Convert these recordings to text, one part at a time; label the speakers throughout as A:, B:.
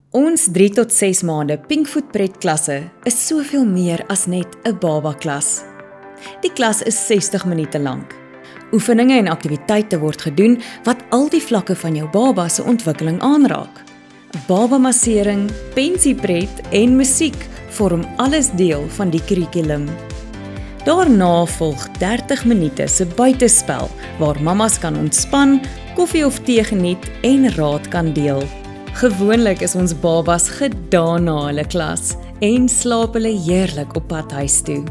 A: Ons 3 tot 6 maande Pinkfoot Pret klasse is soveel meer as net 'n baba klas. Die klas is 60 minute lank. Oefeninge en aktiwiteite word gedoen wat al die vlakke van jou baba se ontwikkeling aanraak. Babamassering, pensiepret en musiek vorm alles deel van die kurrikulum. Daarna volg 30 minute se buitespel waar mammas kan ontspan, koffie of tee geniet en raad kan deel. Gewoonlik is ons babas gedaan na hulle klas en slaap hulle heerlik op pad huis toe.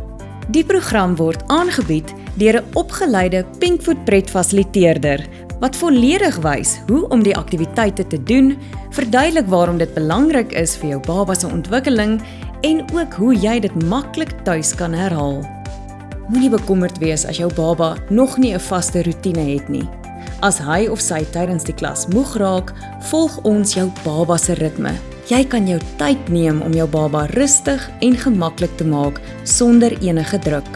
A: Die program word aangebied deur 'n opgeleide Pinkfoot Pret fasiliteerder wat volledig wys hoe om die aktiwiteite te doen, verduidelik waarom dit belangrik is vir jou baba se ontwikkeling en ook hoe jy dit maklik tuis kan herhaal. Moenie bekommerd wees as jou baba nog nie 'n vaste roetine het nie. As hy of sy tydens die klas moeg raak, volg ons jou baba se ritme. Jy kan jou tyd neem om jou baba rustig en gemaklik te maak sonder enige druk.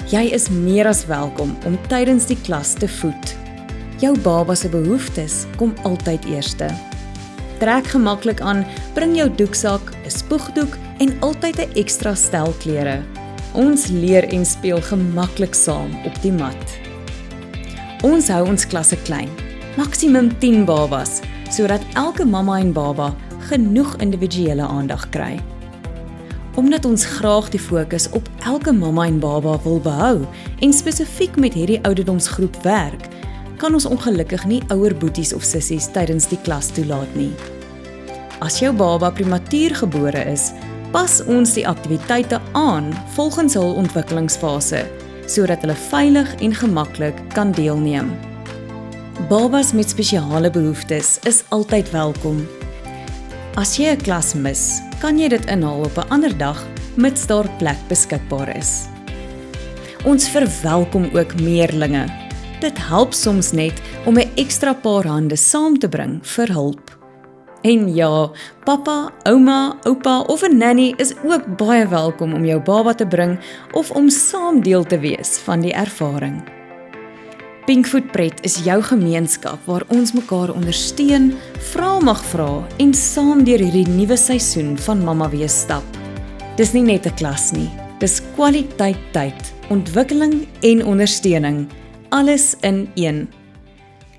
A: Jy is meer as welkom om tydens die klas te voed. Jou baba se behoeftes kom altyd eerste. Trek gemaklik aan, bring jou doeksak, 'n spoegdoek en altyd 'n ekstra stel klere. Ons leer en speel gemaklik saam op die mat. Ons hou ons klasse klein, maksimum 10 babas, sodat elke mamma en baba genoeg individuele aandag kry. Omdat ons graag die fokus op elke mamma en baba wil behou en spesifiek met hierdie ouderdomsgroep werk, kan ons ongelukkig nie ouer boeties of sissies tydens die klas toelaat nie. As jou baba prematuur gebore is, pas ons die aktiwiteite aan volgens hul ontwikkelingsfase, sodat hulle veilig en gemaklik kan deelneem. Babas met spesiale behoeftes is altyd welkom. As jy 'n klas mis, kan jy dit inhaal op 'n ander dag, mits daar plek beskikbaar is. Ons verwelkom ook meerlinge. Dit help soms net om 'n ekstra paar hande saam te bring vir hulp. En ja, pappa, ouma, oupa of 'n nanny is ook baie welkom om jou baba te bring of om saam deel te wees van die ervaring. Pinkfoot Pret is jou gemeenskap waar ons mekaar ondersteun, vrae mag vra en saam deur hierdie nuwe seisoen van mamma wees stap. Dis nie net 'n klas nie, dis kwaliteit tyd, ontwikkeling en ondersteuning, alles in een.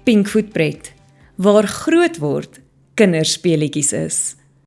A: Pinkfoot Pret, waar groot word kinderspeletjies is.